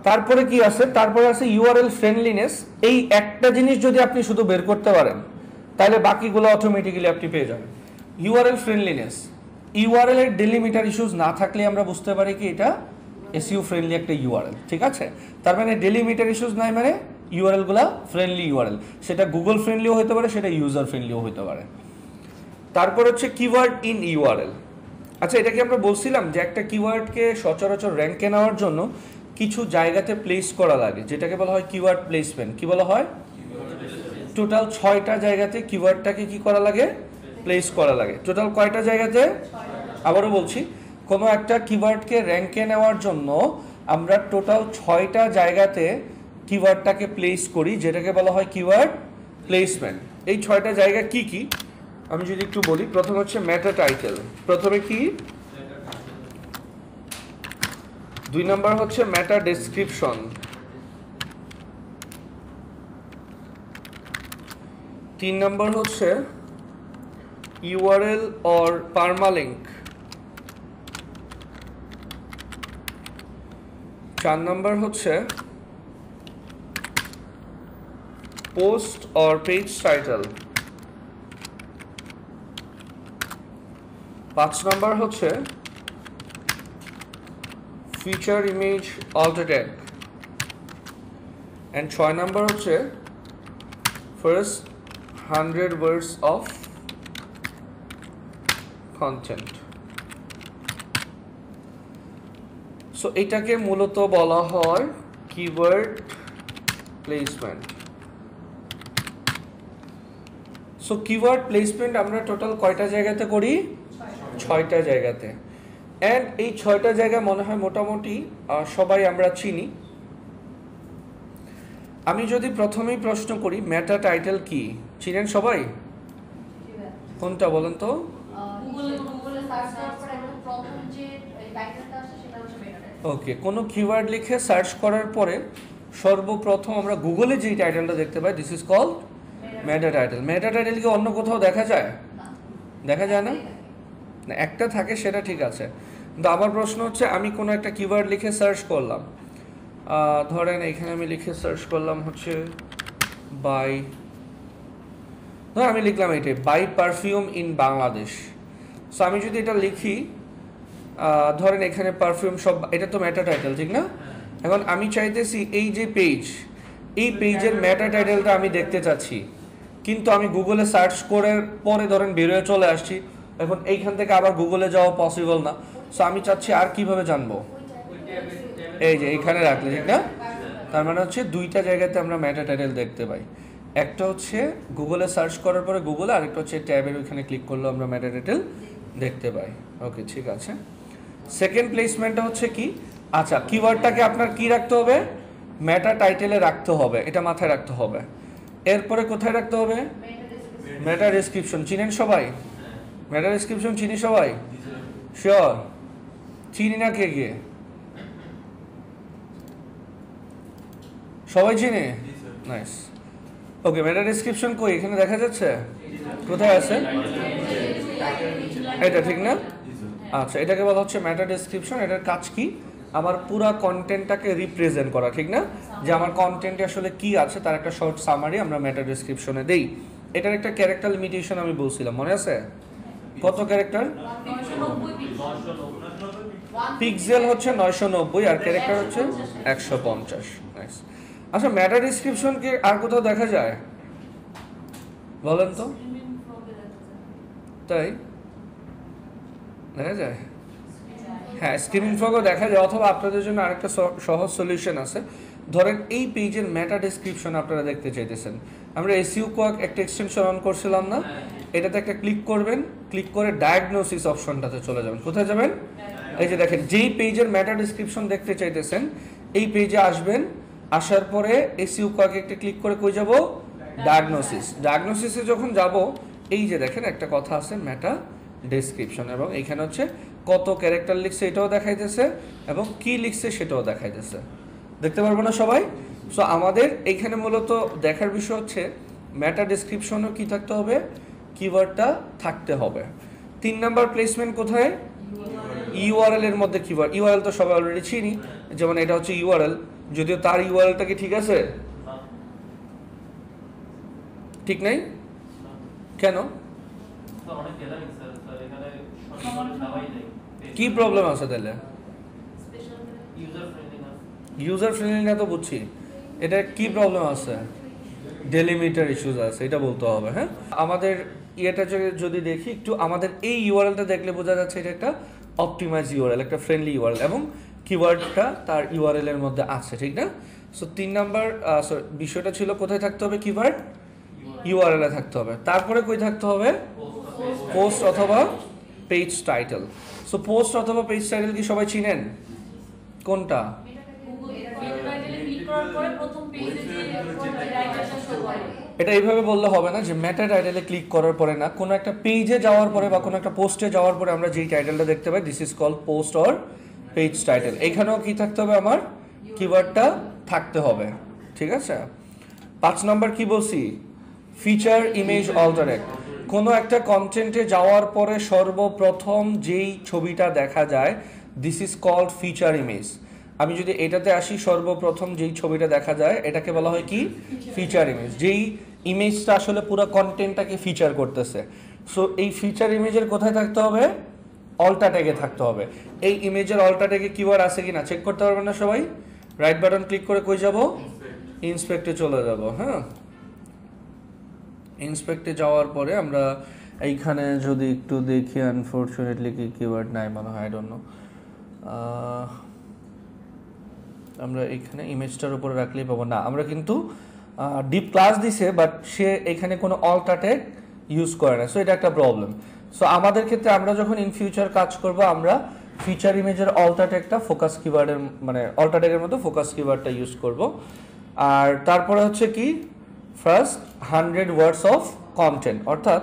তারপরে কি আছে, তারপরে আছে ইউআরএল ফ্রেন্ডলিনেস। এই একটা জিনিস যদি আপনি শুধু বের করতে পারেন তাহলে বাকিগুলো অটোমেটিক্যালি আপনি পেয়ে যাবেন। ইউআরএল ফ্রেন্ডলিনেস, ইউআরএল এর ডেলিমিটার ইস্যুস না থাকলে আমরা বুঝতে পারি কি এটা এসইও ফ্রেন্ডলি একটা ইউআরএল, ঠিক আছে। তার মানে ডেলিমিটার ইস্যুস নাই মানে ইউআরএল গুলা ফ্রেন্ডলি ইউআরএল, সেটা গুগল ফ্রেন্ডলিও হতে পারে, সেটা ইউজার ফ্রেন্ডলিও হতে পারে। তারপর হচ্ছে কিওয়ার্ড ইন ইউআরএল। আচ্ছা, এটা কি আমরা বলছিলাম যে একটা কিওয়ার্ডকে সচরাচর র্যাঙ্কে নেওয়ার জন্য কিছু জায়গাতে প্লেস করা লাগে, যেটাকে বলা হয় কিওয়ার্ড প্লেসমেন্ট। কি বলা হয়? টোটাল 6টা জায়গাতে কিওয়ার্ডটাকে কি করা লাগে? প্লেস করা লাগে। টোটাল কয়টা জায়গাতে? আবারও বলছি, কোনো একটা কিওয়ার্ডকে র্যাঙ্কে নেওয়ার জন্য আমরা টোটাল 6টা জায়গাতে কিওয়ার্ডটাকে প্লেস করি, যেটাকে বলা হয় কিওয়ার্ড প্লেসমেন্ট। এই 6টা জায়গা কি কি আমি যদি একটু বলি। প্রথম হচ্ছে মেটা টাইটেল, প্রথমে কি? 2 নাম্বার হচ্ছে মেটা ডেসক্রিপশন, 3 নাম্বার হচ্ছে ইউআরএল অর পারমালিঙ্ক, 4 নাম্বার হচ্ছে post or page title, 5 number হচ্ছে feature image alt tag, and 6 number হচ্ছে first 100 words of content. So এটাকে মূলত বলা হয় keyword placement. So keyword placement আমরা টোটাল কয়টা জায়গাতে করি? 6টা জায়গাতে। এন্ড এই 6টা জায়গা মনে হয় মোটামুটি সবাই আমরা চিনি। আমি যদি প্রথমেই প্রশ্ন করি মেটা টাইটেল কি, চিনেন সবাই? কোনটা বলেন তো? ওকে, কোনো কিওয়ার্ড লিখে সার্চ করার পরে সর্বপ্রথম আমরা গুগলে যে টাইটেলটা দেখতে পাই, this is called meta title. Meta title কি অন্য কোথাও দেখা যায়? দেখা যায় না? না, একটা থাকে, সেটা ঠিক আছে। কিন্তু আমার প্রশ্ন হচ্ছে, আমি কোনো একটা কিওয়ার্ড লিখে সার্চ করলাম, ধরেন এখানে আমি লিখে সার্চ করলাম হচ্ছে বাই, ধর আমি লিখলাম এটাই by perfume in Bangladesh. So আমি যদি এটা লিখি, ধরেন এখানে পারফিউম সব, এটা তো মেটা টাইটেল, ঠিক না? এখন আমি চাইতেছি এই যে পেজ, এই পেজের মেটা টাইটেলটা আমি দেখতে চাচ্ছি, কিন্তু আমি গুগলে সার্চ করার পরে ধরেন বেরোয় চলে আসছি, এখন এইখান থেকে আবার গুগলে যাওয়া পসিবল না। সো আমি চাচ্ছি আর কিভাবে জানবো? এই যে এইখানে রাখলে, ঠিক না? তার মানে হচ্ছে 2টা জায়গাতে আমরা মেটা টাইটেল দেখতে পাই। একটা হচ্ছে গুগলে সার্চ করার পরে গুগলে, আরেকটা হচ্ছে ট্যাবের ওইখানে ক্লিক করলে আমরা মেটা টাইটেল দেখতে পাই। ওকে, ঠিক আছে। সেকেন্ড প্লেসমেন্টটা হচ্ছে কি? আচ্ছা, কিওয়ার্ডটাকে আপনার কি রাখতে হবে? মেটা টাইটেলে রাখতে হবে, এটা মাথায় রাখতে হবে। এরপরে কোথায় রাখতে হবে? মেটা ডেসক্রিপশন। চিনেন সবাই? মেটা ডেসক্রিপশন চিনি সবাই? শিওর? চিনি না কে কে? সবাই চিনে? নাইস। ওকে, মেটা ডেসক্রিপশন কই? এখানে দেখা যাচ্ছে? কোথায় আছে? এটা, ঠিক না? আচ্ছা, এটাকে বলা হচ্ছে মেটা ডেসক্রিপশন। এটার কাজ কি? আমার পুরো কন্টেন্টটাকে রিপ্রেজেন্ট করা, ঠিক না? যে আমার কন্টেন্টে আসলে কি আছে তার একটা শর্ট সামারি আমরা মেটা ডেসক্রিপশনে দেই। এটার একটা ক্যারেক্টার লিমিটেশন আমি বলছিলাম, মনে আছে? কত ক্যারেক্টার? পিক্সেল হচ্ছে 990 আর ক্যারেক্টার হচ্ছে 150। নাইস। আচ্ছা, মেটা ডেসক্রিপশন কি আর কোথাও দেখা যায় বলেন তো? তাই দেখা যায়? হ্যাঁ, স্ক্রিনিং ফগও দেখা যায়। অথবা আপনাদের জন্য আরেকটা সহজ সলিউশন আছে। ধরেন এই পেজের মেটা ডেসক্রিপশন আপনারা দেখতে চাইতেছেন, আমরা এসইও কোয়াক একটা এক্সটেনশন অন করছিলাম না? এটাতে একটা ক্লিক করবেন, ক্লিক করে ডায়াগনোসিস অপশনটাতে চলে যাবেন। কোথায় যাবেন? এই যে দেখেন, যেই পেজের মেটা ডেসক্রিপশন দেখতে চাইতেছেন এই পেজে আসবেন, আসার পরে এসইও কোয়াকে একটা ক্লিক করে কই যাব? ডায়াগনোসিস। ডায়াগনোসিসে যখন যাব, এই যে দেখেন একটা কথা আছে মেটা ডেসক্রিপশন, এবং এইখানে হচ্ছে কত ক্যারেক্টার লিখছে এটাও দেখাইতেছে এবং কি লিখছে সেটাও দেখাইতেছে। দেখতে পারবো না সবাই? সো আমাদের এইখানে মূলত দেখার বিষয় হচ্ছে মেটা ডেসক্রিপশনও কি থাকতে হবে? কিওয়ার্ডটা থাকতে হবে। 3 নাম্বার প্লেসমেন্ট কোথায়? ইউআরএল এর মধ্যে কিওয়ার্ড। ইউআরএল তো সবাই অলরেডি চিনি, যেমন এটা হচ্ছে ইউআরএল। যদিও তার ইউআরএলটা কি ঠিক আছে? ঠিক নাই কেন? কি প্রবলেম আছে তাহলে? ইউজার ফ্রেন্ডলি না তো বুঝছি, এটা কি প্রবলেম আছে? ডেলিমিটার ইস্যুস আছে, এটা বলতে হবে। হ্যাঁ, আমাদের ইয়েটা যদি দেখি একটু, আমাদের এই ইউআরএলটা দেখলে বোঝা যাচ্ছে এটা একটা অপটিমাইজ ইউআরএল, একটা ফ্রেন্ডলি ইউআরএল, এবং কিওয়ার্ডটা তার ইউআরএল এর মধ্যে আছে, ঠিক না? সো 3 নাম্বার বিষয়টা ছিল কোথায় থাকতে হবে? কিওয়ার্ড ইউআরএল এ থাকতে হবে। তারপরে কই থাকতে হবে? পোস্ট অথবা পেজ টাইটেল। সো পোস্ট অথবা পেজ টাইটেল কি সবাই চিনেন? কোনটা? এটা এইভাবে বললে হবে না যে মেটা টাইটেলে ক্লিক করার পরে না, কোনো একটা পেজে যাওয়ার পরে বা কোনো একটা পোস্টে যাওয়ার পরে আমরা যেই টাইটেলটা দেখতে পাই, this is called post or page title. এখানেও কি থাকতে হবে? আমার কিওয়ার্ডটা থাকতে হবে, ঠিক আছে? 5 নাম্বার কি বলছি? ফিচার ইমেজ অল্টারেট। কোনো একটা কন্টেন্টে যাওয়ার পরে সর্বপ্রথম যেই ছবিটা দেখা যায়, this is called feature image. আমি যদি এটাতে আসি, সর্বপ্রথম যেই ছবিটা দেখা যায় এটাকে বলা হয় কি? Feature image. যেই ইমেজটা আসলে পুরো কন্টেন্টটাকে ফিচার করতেছে। সো এই ফিচার ইমেজের কোথায় থাকতে হবে? অল্টা ট্যাগে থাকতে হবে। এই ইমেজের অল্টা ট্যাগে কিওয়ার্ড আছে কিনা চেক করতে পারবেন না সবাই? রাইট বাটন ক্লিক করে কই যাব? ইন্সপেক্টে চলে যাব। হ্যাঁ, ইন্সপেক্টে যাওয়ার পরে আমরা এইখানে যদি একটু দেখি, আনফরচুনেটলি কি কিওয়ার্ড নাই মনে হয়, আই ডোন্ট নো। আমরা এখানে ইমেজটার উপরে রাখলেই পাবো না। আমরা কিন্তু ডিপ ক্লাস দিছে, বাট সে এখানে কোনো অল্টা ট্যাগ ইউজ করে না। সো এটা একটা প্রবলেম। সো আমাদের ক্ষেত্রে আমরা যখন ইন ফিউচার কাজ করব, আমরা ফিচার ইমেজের অল্টা ট্যাগটা ফোকাস কিওয়ার্ডের, মানে অল্টা ট্যাগের মতো ফোকাস কিওয়ার্ডটা ইউজ করব। আর তারপরে হচ্ছে কি? ফার্স্ট 100 ওয়ার্ডস অফ কন্টেন্ট, অর্থাৎ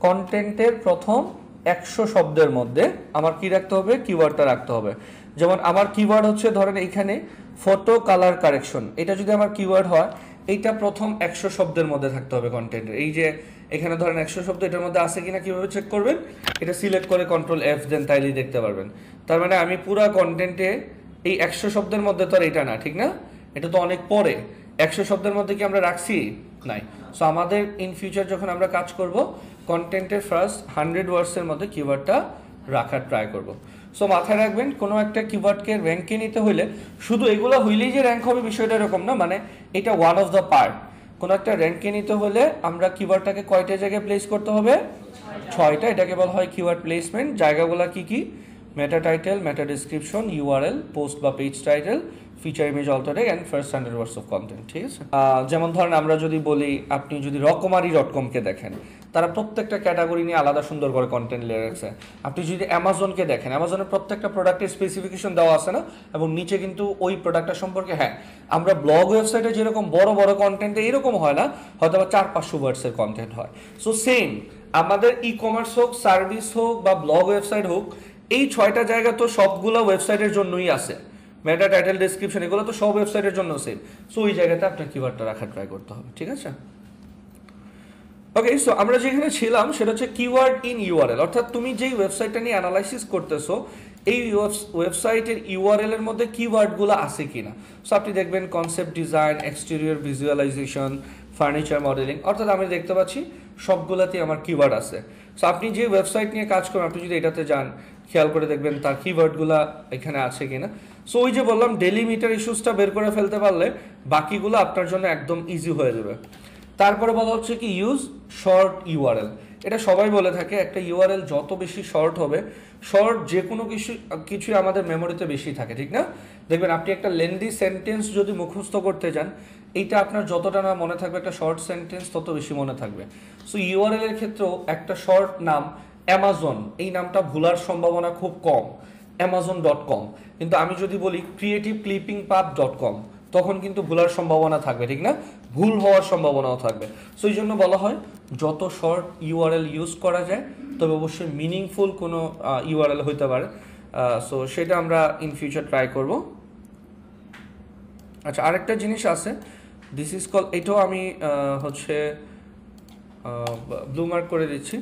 কন্টেন্টের প্রথম 100 শব্দের মধ্যে আমার কি রাখতে হবে? কিওয়ার্ডটা রাখতে হবে। যেমন আমার কিওয়ার্ড হচ্ছে, ধরেন এইখানে ফটো কালার কারেকশন, এটা যদি আমার কিওয়ার্ড হয়, এইটা প্রথম 100 শব্দের মধ্যে থাকতে হবে কন্টেন্টের। এই যে এখানে ধরেন 100 শব্দ, এটার মধ্যে আছে কিনা কিভাবে চেক করবেন? এটা সিলেক্ট করে কন্ট্রোল F দেন, তাইলেই দেখতে পারবেন। তার মানে আমি পুরো কন্টেন্টে এই 100 শব্দের মধ্যে তো আর এটা না, ঠিক না? এটা তো অনেক পরে। 100 শব্দের মধ্যে কি আমরা রাখছি? নাই। সো আমাদের ইন ফিউচার যখন আমরা কাজ করব, কন্টেন্টের ফার্স্ট 100 ওয়ার্ডসের মধ্যে কিওয়ার্ডটা রাখার ট্রাই করব। সো মাথায় রাখবেন, কোনো একটা কিওয়ার্ডকে র্যাঙ্কে নিতে হইলে শুধু এগুলো হইলেই যে র্যাঙ্ক হবে বিষয়টা এরকম না, মানে এটা ওয়ান অফ দ্য পার্ট। কোনো একটা র্যাঙ্কে নিতে হলে আমরা কিওয়ার্ডটাকে কয়টা জায়গায় প্লেস করতে হবে? 6টা। এটাকে বলা হয় কিওয়ার্ড প্লেসমেন্ট। জায়গাগুলো কি কি? Meta title, meta description, URL, post বা page title, feature image alter tag and first 100 words of content, ঠিক আছে? যেমন ধরেন আমরা যদি বলি, আপনি যদি রকমারি.com-কে দেখেন, তারা প্রত্যেকটা ক্যাটাগরি নিয়ে আলাদা সুন্দর করে কন্টেন্ট লিখে রাখছে। আপনি যদি অ্যামাজনকে দেখেন, অ্যামাজনের প্রত্যেকটা প্রোডাক্টের স্পেসিফিকেশন দেওয়া আছে না, এবং নিচে কিন্তু ওই প্রোডাক্টটা সম্পর্কে, হ্যাঁ, আমরা ব্লগ ওয়েবসাইটে যেরকম বড় বড় কন্টেন্টে এরকম হয় না, হয়তো বা 400-500 ওয়ার্ডসের কন্টেন্ট হয়। সো সেম আমাদের ই কমার্স হোক, সার্ভিস হোক বা ব্লগ ওয়েবসাইট হোক, এই 6টা জায়গা তো সবগুলো ওয়েবসাইটের জন্যই আছে। মেটা টাইটেল, ডেসক্রিপশন, এগুলো তো সব ওয়েবসাইটের জন্য সেম। সো ওই জায়গাতে আপনার কিওয়ার্ডটা রাখার ট্রাই করতে হবে, ঠিক আছে? ওকে, সো আমরা যেখানে ছিলাম সেটা হচ্ছে কিওয়ার্ড ইন ইউআরএল, অর্থাৎ তুমি যেই ওয়েবসাইটটা নিয়ে অ্যানালাইসিস করতেছো, এই ওয়েবসাইটের ইউআরএল এর মধ্যে কিওয়ার্ডগুলো আছে কিনা। সো আপনি দেখবেন concept design, exterior visualisation, furniture modelling, অর্থাৎ আমি দেখতে পাচ্ছি সবগুলোতেই আমার কিওয়ার্ড আছে। সো আপনি যে ওয়েবসাইট নিয়ে কাজ করেন, আপনি যদি এটাতে যান, খেয়াল করে দেখবেন তার কিওয়ার্ডগুলো এখানে আছে কিনা। সো ওই যে বললাম, ডেলিমিটার ইস্যুসটা বের করে ফেলতে পারলে বাকিগুলো আপনার জন্য একদম ইজি হয়ে যাবে। তারপরে বলা হচ্ছে কি? Use short URL. এটা সবাই বলে থাকে, একটা ইউআরএল যত বেশি শর্ট হবে, শর্ট যে কোনো কিছুই আমাদের মেমোরিতে বেশি থাকে, ঠিক না? দেখবেন আপনি একটা লেন্দি সেন্টেন্স যদি মুখস্থ করতে যান, এইটা আপনার যতটা না মনে থাকবে, একটা শর্ট সেন্টেন্স তত বেশি মনে থাকবে। সো ইউআরএল এর ক্ষেত্রেও একটা শর্ট নাম অ্যামাজন, এই নামটা ভুলার সম্ভাবনা খুব কম, amazon.com। কিন্তু আমি যদি বলি creativeclippingpath.com, তখন কিন্তু ভুলার সম্ভাবনা থাকবে, ঠিক না? ভুল হওয়ার সম্ভাবনাও থাকবে। সো এই জন্য বলা হয় যত শর্ট ইউআরএল ইউজ করা যায়, তবে অবশ্যই মিনিংফুল কোনো ইউআরএল হইতে পারে। সো সেটা আমরা ইন ফিউচার ট্রাই করব। আচ্ছা, আরেকটা জিনিস আছে, দিস ইজ কল, এটাও আমি হচ্ছে ব্লু মার্ক করে দিচ্ছি।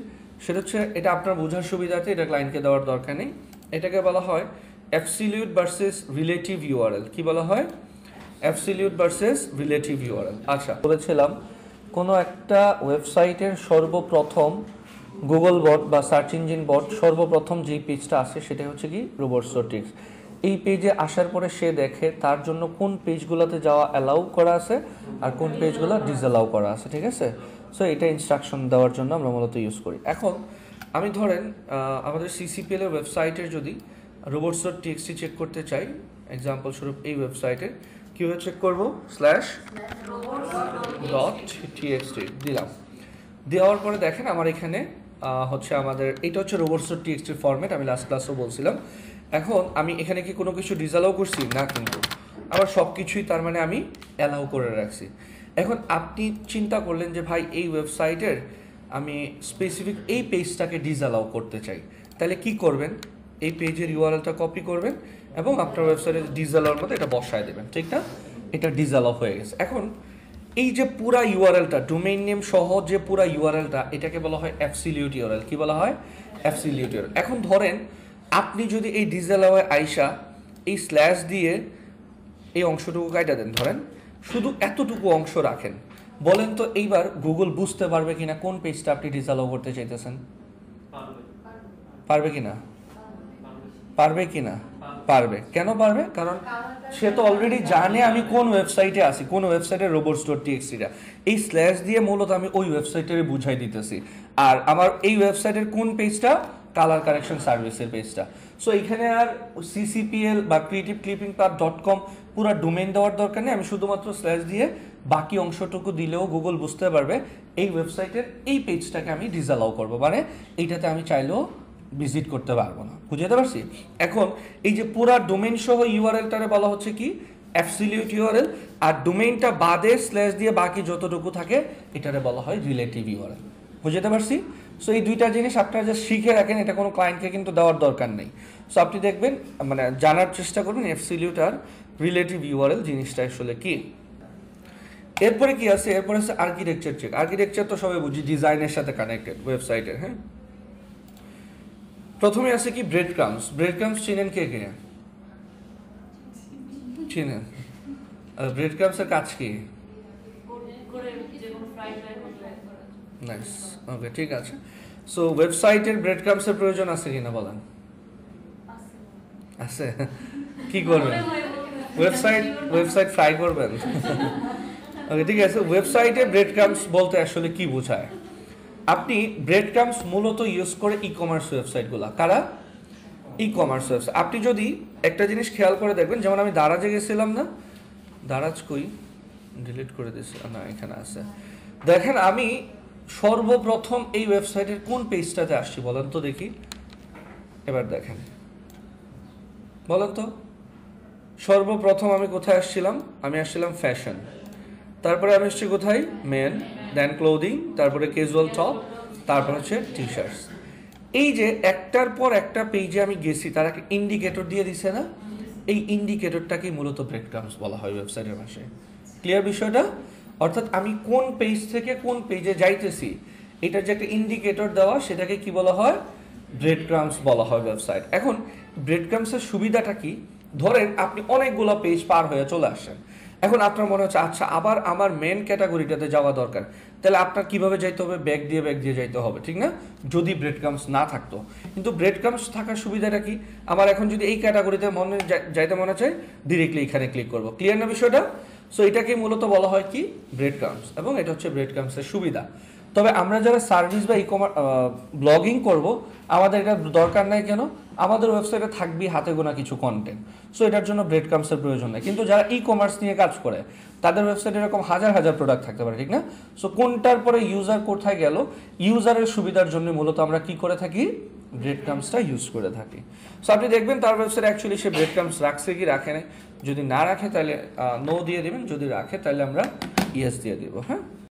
সেটা হচ্ছে, এটা আপনার বোঝার সুবিধাতে এটা ক্লায়েন্টকে দেওয়ার দরকার নেই। এটাকে বলা হয় অ্যাবসলিউট ভার্সেস রিলেটিভ ইউআরএল। কি বলা হয়? Absolute versus relative URL. আচ্ছা, বলেছিলাম কোনো একটা ওয়েবসাইটের সর্বপ্রথম গুগল বট বা সার্চ ইঞ্জিন বট সর্বপ্রথম যেই পেজটা আসে সেটা হচ্ছে কি robots.txt। এই পেজে আসার পরে সে দেখে তার জন্য কোন পেজগুলোতে যাওয়া অ্যালাউ করা আছে আর কোন পেজগুলো ডিসঅ্যালাউ করা আছে, ঠিক আছে? সো এটা ইনস্ট্রাকশন দেওয়ার জন্য আমরা মূলত ইউজ করি। এখন আমি ধরেন আমাদের সিসিপিএল এর ওয়েবসাইটের যদি robots.txt চেক করতে চাই, এক্সাম্পল স্বরূপ এই ওয়েবসাইটের কীভাবে চেক করবো, /robots.txt দিলাম। দেওয়ার পরে দেখেন আমার এখানে হচ্ছে আমাদের এটা হচ্ছে robots.txt ফরম্যাট, আমি লাস্ট ক্লাসও বলছিলাম। এখন আমি এখানে কি কোনো কিছু ডিসঅ্যালাউ করছি না, কিন্তু আবার সব কিছুই তার মানে আমি অ্যালাউ করে রাখছি। এখন আপনি চিন্তা করলেন যে ভাই এই ওয়েবসাইটের আমি স্পেসিফিক এই পেজটাকে ডিসঅ্যালাউ করতে চাই, তাহলে কি করবেন, এই পেজের ইউআরএলটা কপি করবেন এবং আপনার ওয়েবসাইটে ডিসঅ্যালাউর মধ্যে এটা বসায় দেবেন, ঠিক না? এটা ডিসঅ্যালাউ হয়ে গেছে। এখন এই যে পুরা ইউআরএলটা, ডোমেইন নেম সহ যে পুরা ইউআরএলটা, এটাকে বলা হয় অ্যাবসলিউট ইউআরএল। কি বলা হয়? Absolute URL. এখন ধরেন আপনি যদি এই ডিসঅ্যালাউয়ে আইসা এই স্ল্যাশ দিয়ে এই অংশটুকু কাটা দেন, ধরেন শুধু এতটুকু অংশ রাখেন, বলেন তো এইবার গুগল বুঝতে পারবে কিনা কোন পেজটা আপনি ডিসঅ্যালাউ করতে চাইতেছেন? পারবে কিনা? পারবে কিনা? পারবে। কেন পারবে? কারণ সে তো অলরেডি জানে আমি কোন ওয়েবসাইটে আছি, কোন ওয়েবসাইটে robots.txt-টা। এই স্ল্যাশ দিয়ে মূলত আমি ওই ওয়েবসাইটের বুঝাই দিতেছি, আর আমার এই ওয়েবসাইটের কোন পেজটা, কালার কারেকশন সার্ভিসের পেজটা। সো এখানে আর CCPL বা creativeclippingpath.com পুরো ডোমেইন দেওয়ার দরকার নেই, আমি শুধুমাত্র স্ল্যাশ দিয়ে বাকি অংশটুকু দিলেও গুগল বুঝতে পারবে এই ওয়েবসাইটের এই পেজটাকে আমি ডিসঅ্যালাউ করবো, মানে এইটাতে আমি চাইলেও ভিজিট করতে পারবো না। বুঝতে পারছি? এখন এই যে পুরা ডোমেইন সহ ইউআরএলটারে বলা হচ্ছে কি অ্যাবসলিউট ইউআরএল, আর ডোমেইনটা বাদে স্ল্যাশ দিয়ে বাকি যতটুকু থাকে এটারে বলা হয় রিলেটিভ ইউআরএল। বুঝতে পারছি? সো এই দুইটা জিনিস আপনারা যা শিখে রাখেন, এটা কোনো ক্লায়েন্টকে কিন্তু দেওয়ার দরকার নেই। সো আপনি দেখবেন মানে জানার চেষ্টা করবেন অ্যাবসলিউট আর রিলেটিভ ইউআরএল জিনিসটা আসলে কি। এরপরে কি আছে? এরপরে আছে আর্কিটেকচার চেক। আর্কিটেকচার তো সবাই বুঝি ডিজাইনের সাথে কানেক্টেড ওয়েবসাইটের। হ্যাঁ, প্রথমে আছে কি ব্রেড ক্রামস। ব্রেড ক্রামস চিনেন কে কে? চিনেন? ব্রেড ক্রামসের কাজ কি? নাইস, ওকে, ঠিক আছে। সো ওয়েবসাইটের ব্রেড ক্রামসের প্রয়োজন আছে কিনা বলেন? আছে। কি করবেন? ওয়েবসাইট ফ্রাই করবেন? ওকে, ঠিক আছে। ওয়েবসাইটে ব্রেড ক্রামস বলতে আসলে কি বোঝায়? আপনি ব্রেড ক্রামস মূলত ইউজ করে ই কমার্স ওয়েবসাইটগুলো। কারা? Ecommerce website. আপনি যদি একটা জিনিস খেয়াল করে দেখবেন, যেমন আমি দারাজে গেছিলাম না, দারাজ কই ডিলিট করে দিয়েছি না, এখানে আছে। দেখেন আমি সর্বপ্রথম এই ওয়েবসাইটের কোন পেজটাতে আসছি বলেন তো দেখি। এবার দেখেন, বলেন তো সর্বপ্রথম আমি কোথায় আসছিলাম? আমি আসছিলাম ফ্যাশন, তারপরে আমি আসছি কোথায়? মেন, দেন ক্লোদিং, তারপরে ক্যাজুয়াল টপ, তারপর হচ্ছে টি শার্টস। এই যে একটার পর একটা পেজে আমি গেছি, তারা একটা ইন্ডিকেটর দিয়ে দিছে না? এই ইন্ডিকেটরটাকেই মূলত ব্রেড ক্রামস বলা হয় ওয়েবসাইটের ভাষায়। ক্লিয়ার বিষয়টা? অর্থাৎ আমি কোন পেজ থেকে কোন পেজে যাইতেছি, এটার যে একটা ইন্ডিকেটর দেওয়া, সেটাকে কি বলা হয়? ব্রেড ক্রামস বলা হয় ওয়েবসাইট। এখন ব্রেড ক্রামসের সুবিধাটা কি? ধরেন আপনি অনেকগুলো পেজ পার হয়ে চলে আসেন, এখন আপনার মনে হচ্ছে আচ্ছা আবার আমার মেন ক্যাটাগরিটাতে যাওয়া দরকার, তাহলে আপনার কিভাবে যাইতে হবে? ব্যাক দিয়ে যাইতে হবে, ঠিক না? যদি ব্রেড ক্রামস না থাকতো। কিন্তু ব্রেড ক্রামস থাকার সুবিধাটা কি? আমার এখন যদি এই ক্যাটাগরিতে যাইতে মনে চায়, ডিরেক্টলি এখানে ক্লিক করবো। ক্লিয়ার না বিষয়টা? সো এটাকে মূলত বলা হয় কি? ব্রেড ক্রামস, এবং এটা হচ্ছে ব্রেড ক্রামসের সুবিধা। তবে আমরা যারা সার্ভিস বা ই কমার্স ব্লগিং করবো, আমাদের এটা দরকার নাই। কেন? আমাদের ওয়েবসাইটে থাকবে হাতে গোনা কিছু কন্টেন্ট, সো এটার জন্য ব্রেড ক্রামসের প্রয়োজন নেই। কিন্তু যারা ই কমার্স নিয়ে কাজ করে, তাদের ওয়েবসাইটে এরকম হাজার হাজার প্রোডাক্ট থাকতে পারে, ঠিক না? সো কোনটার পরে ইউজার কোথায় গেল, ইউজারের সুবিধার জন্য মূলত আমরা কি করে থাকি? ব্রেড ক্রামসটা ইউজ করে থাকি। সো আপনি দেখবেন তার ওয়েবসাইটে অ্যাকচুয়ালি সে ব্রেড ক্রামস রাখছে কি রাখে না। যদি না রাখে তাহলে নো দিয়ে দেবেন, যদি রাখে তাহলে আমরা ইয়েস দিয়ে দিব। হ্যাঁ।